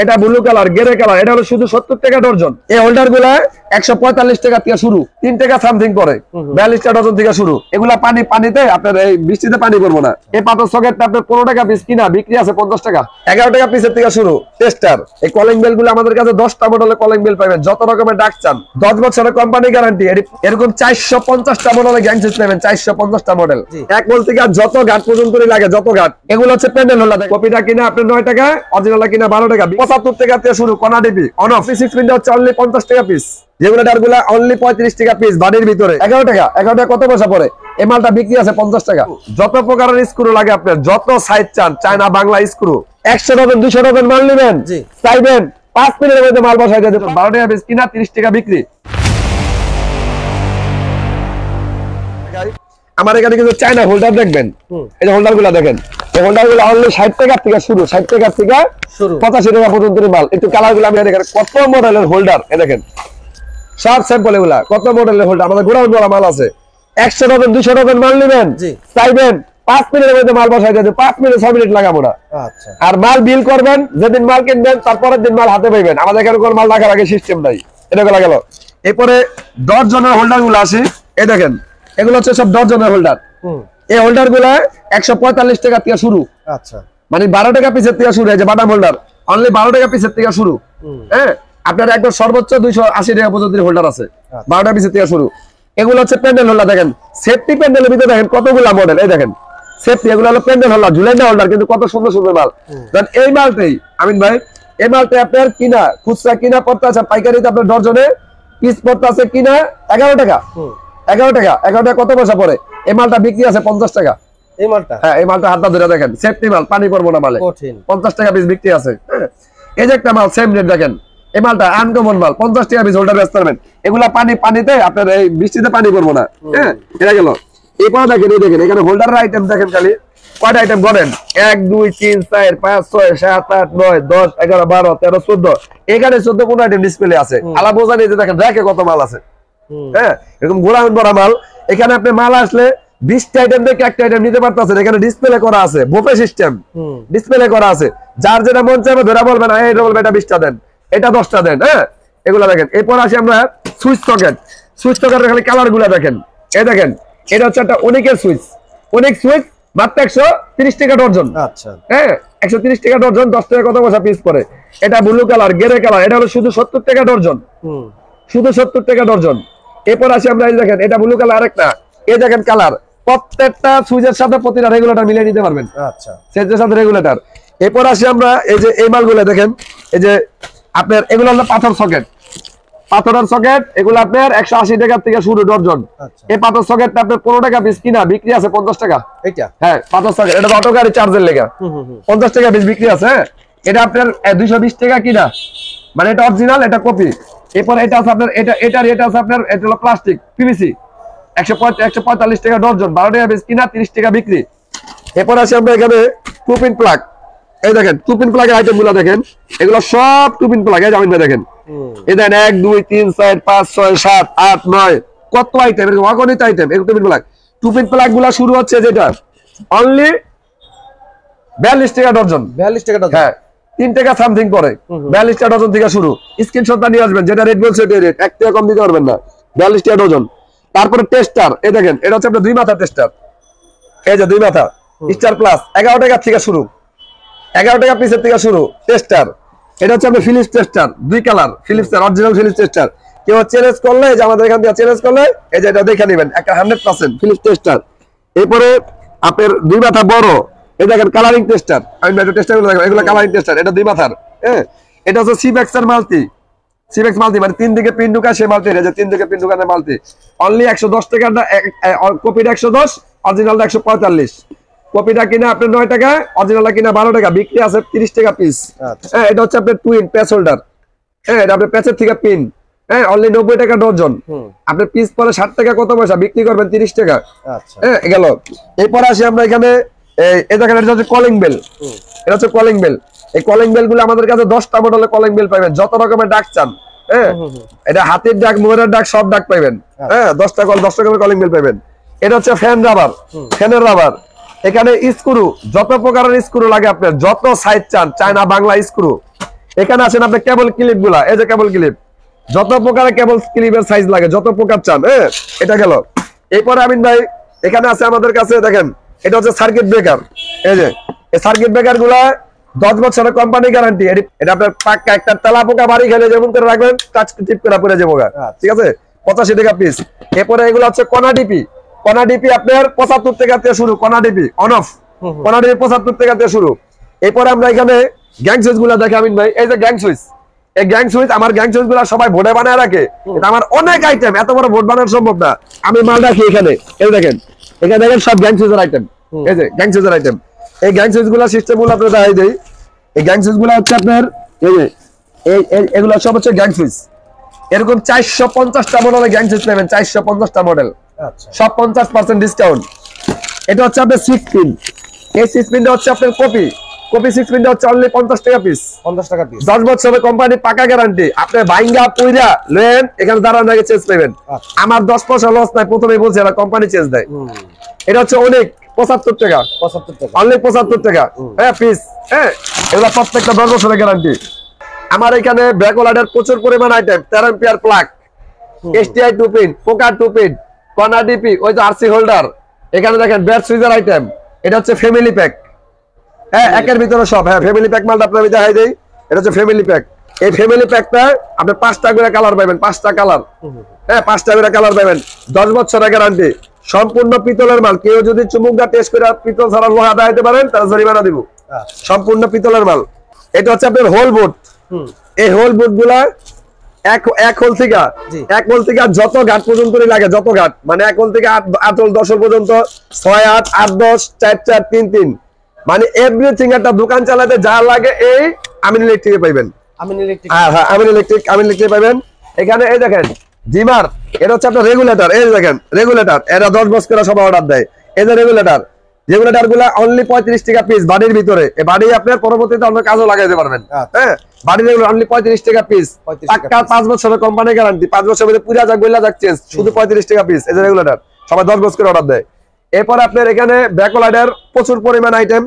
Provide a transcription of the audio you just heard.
এটা blue colour, grey colour, এটা হলো শুধু 70 টাকা ডজন। এই হোল্ডার গুলা 145 টাকা থেকে শুরু, 3 টাকা সামথিং পরে, 42 টাকা ডজন থেকে শুরু। এগুলা পানিতে আপনার এই বৃষ্টিতে পানি করবো না। এই পাথর সকেটটা আপনার 15 টাকা পিস কিনা, বিক্রি আছে 50 টাকা। 11 টাকা পিসের থেকে শুরু টেস্টার। এই কলিং বেল গুলো আমাদের কাছে 10টা মডেলের কলিং বেল পাবেন, যত রকমের ডাক চান। 10 বছরের কোম্পানি গ্যারান্টি। এরকম 450টা মডেলের গ্যাং সিস্টেম পাবেন, 450টা মডেল। এক বল থেকে যত ঘাট পর্যন্ত লাগে, যত ঘাট। এগুলো হচ্ছে প্যান্ডেল হোল্ডার। কপিটা কিনা আপনার 9 টাকা, অরিজিনালটা কিনা 12 টাকা। 75 টাকা থেকে শুরু কোনা ডিপি। অন অফ 6 মিনিট হচ্ছে অনলি 50 টাকা পিস। যেগুলো ডারগুলা অনলি 35 টাকা পিস বাড়ির ভিতরে। 11 টাকা। 11 টাকা কত পয়সা পড়ে? এই মালটা বিক্রি আছে 50 টাকা। যত প্রকারের স্ক্রু লাগে আপনার, যত সাইজ চান, China Bangla screw, 100 dozen 200 dozen মাল নেবেন, চাইবেন 5 মিনিটের মধ্যে মাল বসাই দিয়ে দেব। 12 টাকা পিস কিনা, 30 টাকা বিক্রি। আমার এখানে কিন্তু চায়না হোল্ডার দেখবেন, এই যে হোল্ডার গুলা দেখেন, এই হোল্ডার গুলা অনলি 60 টাকা থেকে শুরু, 60 টাকা থেকে শুরু, 85 টাকা পর্যন্ত মাল। একটু কালার গুলো আমি দেখেন, কত মডেলের হোল্ডার, এই দেখেন সব স্যাম্পল। এগুলা কত মডেলের হোল্ডার, আমাদের গোড়া বড় মাল আছে। 100 ডজন 200 ডজন মাল নেবেন, চাইবেন 5 মিনিটের মধ্যে মাল বসাই দিয়ে 5 মিনিট 6 মিনিট লাগাবো না। আচ্ছা। আর মাল বিল করবেন, যেদিন মাল কিনবেন তারপরের দিন মাল হাতে পাইবেন। আমাদের এখানে কোন মাল রাখার আগে সিস্টেম নাই। এটা গেল গেল। এরপরে 10 জনের হোল্ডার গুলো আছে, এই দেখেন এগুলো হচ্ছে সব 10 জনের হোল্ডার। এই হোল্ডার গুলা 145 টাকা থেকে শুরু। আচ্ছা, মানে 12 টাকা পিসের থেকে শুরু। এই যে বাটাম হোল্ডার অনলি 12 টাকা পিসের থেকে শুরু। হ্যাঁ, আপনার একবার সর্বোচ্চ 280 টাকা পর্যন্ত হোল্ডার আছে, 12 টাকা পিসের থেকে শুরু। এগুলো হচ্ছে প্যান্ডেল হোল্ডার। দেখেন সেফটি প্যান্ডেলের ভিতরে দেখেন কতগুলা মডেল। এই দেখেন সেফটি, এগুলো হলো প্যান্ডেল হোল্ডার, ঝুলাইনা হোল্ডার, কিন্তু কত সুন্দর সুন্দর মাল। দেন এই মালটাই আমিন ভাই, এই মালটা আপনার কিনা খুচরা কিনা পড়তে আছে, পাইকারিতে আপনার ডজনে পিস পড়তে আছে কিনা 11 টাকা। 11 টাকা। 11 টাকা কত পয়সা পড়ে? এই মালটা বিক্রি আছে 50 টাকা। এই মালটা, হ্যাঁ এই মালটা হাতটা ধরে দেখেন, সেফটি মাল, পানি পড়বো না মালে, 50 টাকা পিস বিক্রি আছে। এই যে একটা মাল সেম রেট দেখেন, এই মালটা আনকমন মাল, 50 টাকা পিস হোল্ডার বেচতে পারবেন। এগুলা পানিতে আপনার এই বৃষ্টিতে পানি পড়বো না। হ্যাঁ, এটা গেল। এরপর দেখেন, এই দেখেন এখানে হোল্ডারের আইটেম দেখেন, খালি কয়টা আইটেম বলেন? 1 2 3 4 5 6 7 8 9 10 11 12 13 14। এখানে 14 কোন আইটেম ডিসপ্লে আছে। আলা বোঝা নেই যে দেখেন র্যাকে কত মাল আছে। হ্যাঁ, এরকম গোড়া বড় মাল। এখানে আপনি মাল আসলে 20টা আইটেম থেকে একটা আইটেম নিতে পারতেছেন। এখানে ডিসপ্লে করা আছে, বুফে সিস্টেম ডিসপ্লে করা আছে। যার যেটা মন চাইবে ধরে বলবেন, এটা বলবেন এটা 20টা দেন, এটা 10টা দেন। হ্যাঁ, এগুলা দেখেন। এরপর আসি আমরা সুইচ সকেট। সুইচ সকেটের খালি কালার গুলা দেখেন। এই দেখেন, এটা হচ্ছে একটা অনেকের সুইচ। অনেক সুইচ মাত্র 130 টাকা ডজন। আচ্ছা, হ্যাঁ 130 টাকা ডজন, 10 টাকা কত পয়সা পিস পড়ে। এটা ব্লু কালার, গ্রে কালার, এটা হলো শুধু 70 টাকা ডজন, শুধু 70 টাকা ডজন। এরপর আসি আমরা, এই দেখেন এটা ব্লু কালার আরেকটা। এই দেখেন কালার, প্রত্যেকটা সুইচের সাথে প্রতিটা রেগুলেটর মিলিয়ে নিতে পারবেন। আচ্ছা, সুইচের সাথে রেগুলেটর। এরপর আসি আমরা, এই যে এই মালগুলো দেখেন, এই যে আপনার এগুলো হলো পাথর সকেট। পাথরের সকেট এগুলো আপনার 180 টাকা থেকে শুরু ডজন। এই পাথর সকেটটা আপনার 15 টাকা পিস কিনা, বিক্রি আছে 50 টাকা। এটা হ্যাঁ পাথর সকেট, এটা অটো গাড়ি চার্জের লেগা 50 টাকা পিস বিক্রি আছে। হ্যাঁ, এটা আপনার 220 টাকা কিনা, মানে এটা অরিজিনাল, এটা কপি। এরপর এটা আছে আপনার, এটা আছে আপনার, এটা হলো প্লাস্টিক পিভিসি, 145 টাকা ডজন, 12 টাকা পিস কিনা, 30 টাকা বিক্রি। এরপর আসি আমরা এখানে টুপিন প্লাগ। এই দেখেন টুপিন প্লাগের আইটেম গুলো দেখেন, এগুলো সব টুপিন প্লাগ। এই জামিন ভাই দেখেন, এই দেখেন 1 2 3 4 5 6 7 8 9 কত আইটেম, এরকম অগণিত আইটেম। এই টুপিন প্লাগ, টুপিন প্লাগ গুলো শুরু হচ্ছে যেটা অনলি 42 টাকা ডজন। 42 টাকা ডজন, হ্যাঁ 3 টাকা সামথিং পরে, 42 টাকা ডজন থেকে শুরু। স্ক্রিনশটটা নিয়ে আসবেন, যেটা রেট বলছে ওই রেট, 1 টাকা কম দিতে পারবেন না। 42 টাকা ডজন। তারপরে টেস্টার, এই দেখেন এটা হচ্ছে আপনার 2 মাথা টেস্টার। এই যে 2 মাথা স্টার প্লাস, 11 টাকা থেকে শুরু, 11 টাকা পিসের থেকে শুরু টেস্টার। এটা হচ্ছে আপনার Philips tester, 2 colour Philips, original Philips tester. কেউ চ্যালেঞ্জ করলে, যে আমাদের এখান থেকে চ্যালেঞ্জ করলে এই যে এটা দেখে নেবেন, একটা 100% ফিলিপস টেস্টার। এরপরে আপনার 2 মাথা বড়, এই দেখেন কালারিং টেস্টার। আমি মেট্রো টেস্টার গুলো দেখেন, এগুলো কালারিং টেস্টার। এটা 2 মাথার। হ্যাঁ, এটা হচ্ছে সিবেক্স এর মাল্টি, সিবেক্স মাল্টি, মানে 3 দিকে পিন ঢুকা সেই মাল্টি। এই যে 3 দিকে পিন ঢুকানোর মাল্টি, অনলি 110 টাকা। কপিটা 110, অরিজিনালটা 145। কপিটা কিনা আপনার 9 টাকা, অরিজিনালটা কিনা 12 টাকা, বিক্রি আছে 30 টাকা পিস। হ্যাঁ, এটা হচ্ছে আপনার টুইন প্যাচ হোল্ডার। হ্যাঁ, এটা আপনার প্যাচের থেকে পিন। হ্যাঁ, অনলি 90 টাকা ডজন। আপনার পিস পরে 60 টাকা কত পয়সা, বিক্রি করবেন 30 টাকা। আচ্ছা, হ্যাঁ গেল। এরপর আসি আমরা এখানে, এই দেখেন এটা হচ্ছে কলিং বেল। এটা হচ্ছে কলিং বেল। এই কলিং বেল গুলো আমাদের কাছে 10টা মডেলের কলিং বেল পাবেন, যত রকমের ডাক চান। হ্যাঁ, এটা হাতির ডাক, মোহরের ডাক, সব ডাক পাবেন। হ্যাঁ, 10 টাকা কলিং বেল পাবেন। এটা হচ্ছে ফ্যান রাবার, ফ্যানের রাবার। এখানে স্ক্রু, যত প্রকারের স্ক্রু লাগে আপনার, যত সাইজ চান, চায়না বাংলা স্ক্রু, এখানে আসেন আপনি কেবল ক্লিপ গুলা, এই যে কেবল ক্লিপ, যত প্রকারের কেবল ক্লিপের সাইজ লাগে যত প্রকার চান, হ্যাঁ এটা গেল। এরপরে আমিন ভাই এখানে আছে আমাদের কাছে, দেখেন এটা হচ্ছে সার্কিট ব্রেকার। এই যে এই সার্কিট ব্রেকার গুলা 10 বছরের কোম্পানি গ্যারান্টি। এটা আপনার পাক্কা, একটা তেলা পোকা বাড়ি খেলে যেমন করে রাখবেন টাচ টিপ করে পড়ে যাবো, ঠিক আছে, 85 টাকা পিস। এরপরে এগুলো হচ্ছে কণা ডিপি। কণা ডিপি আপনার 75 টাকা থেকে শুরু, কণা ডিপি অন অফ, কণা ডিপি 75 টাকা থেকে শুরু। এরপরে আমরা এখানে গ্যাং সুইচ গুলা দেখে আমিন ভাই, এই যে গ্যাং সুইচ, এই গ্যাং সুইচ, আমার গ্যাং সুইচ গুলা সবাই বোর্ডে বানায় রাখে, এটা আমার অনেক আইটেম, এত বড় বোর্ড বানানো সম্ভব না, আমি মাল রাখি এখানে। এই দেখেন, এখানে দেখেন সব গ্যাং সুইচের আইটেম, এই যে গ্যাং সুইচের আইটেম। এই গ্যাং সুইচ গুলা সিস্টেম গুলো আপনার দেখাই দেই। এই গ্যাং সুইচ গুলা হচ্ছে আপনার, এই যে এগুলো সব হচ্ছে গ্যাং সুইচ। এরকম 450টা মডেলের গ্যাং সুইচ নেবেন, 450টা মডেল, সব 50% ডিসকাউন্ট। এটা হচ্ছে আপনার 6 পিন, এই 6 পিনটা হচ্ছে আপনার কপি 6 পিনটা হচ্ছে অনলি 50 টাকা পিস, 50 টাকা পিস। 10 বছরের কোম্পানি পাকা গ্যারান্টি। আপনি বাইঙ্গা পুইরা নেন, এখানে দাঁড়ান আগে চেঞ্জ পাবেন। আমার 10 পয়সা লস নাই, প্রথমেই বলছি এটা কোম্পানি চেঞ্জ দেয়। এটা হচ্ছে অনেক 75 টাকা, 75 টাকা অনলি 75 টাকা, হ্যাঁ পিস, হ্যাঁ এগুলা প্রত্যেকটা 10 বছরের গ্যারান্টি। আমার এখানে ব্যাকওয়ার্ডের প্রচুর পরিমাণ item, 13 ampere plug, STI 2 pin, পোকা 2 পিন, কর্না ডিপি, ওই যে আরসি হোল্ডার। এখানে দেখেন ব্যাট সুইজার আইটেম, এটা হচ্ছে ফ্যামিলি প্যাক, হ্যাঁ একের ভিতরে সব, হ্যাঁ ফ্যামিলি প্যাক মালটা আপনার দেখাই দেই। এটা হচ্ছে ফ্যামিলি প্যাক। এই ফ্যামিলি প্যাকটা আপনি 5টা করে কালার পাবেন, 5টা কালার, হ্যাঁ 5টা করে কালার পাবেন, 10 বছরের গ্যারান্টি, সম্পূর্ণ পিতলের মাল। কেউ যদি চুমুকটা টেস্ট করে পিতল ছাড়া লোহা দেখাইতে পারেন তাহলে জরিমানা দিব, সম্পূর্ণ পিতলের মাল। এটা হচ্ছে আপনার হোল বোর্ড। এই হোল বোর্ড গুলা এক হোল থেকে যত ঘাট পর্যন্ত লাগে, যত ঘাট মানে 1 হোল থেকে 8 হোল 10 হোল পর্যন্ত, 6 8 8 10 4 4 3 3, মানে এভরিথিং একটা দোকান চালাতে যা লাগে এই আমিন ইলেকট্রিকে পাইবেন। হ্যাঁ আমিন ইলেকট্রিক পাইবেন। এখানে এই দেখেন জিমার, এটা হচ্ছে আপনার রেগুলেটর। এই দেখেন রেগুলেটর, এরা 10 বছর করে সব অর্ডার দেয়। এই যে রেগুলেটর গুলা অনলি 35 টাকা পিস, বাড়ির ভিতরে। এই বাড়ি আপনার পরবর্তীতে অন্য কাজও লাগাইতে পারবেন, হ্যাঁ বাড়ির রেগুলেটর অনলি 35 টাকা পিস, পাক্কা 5 বছরের কোম্পানি গ্যারান্টি, 5 বছরের মধ্যে পুরা যাক বইলা যাক চেঞ্জ, শুধু 35 টাকা পিস। এই যে রেগুলেটর সবাই 10 বছর করে অর্ডার দেয়। এরপর আপনার এখানে ব্যাকওয়ার্ডের প্রচুর পরিমাণ আইটেম,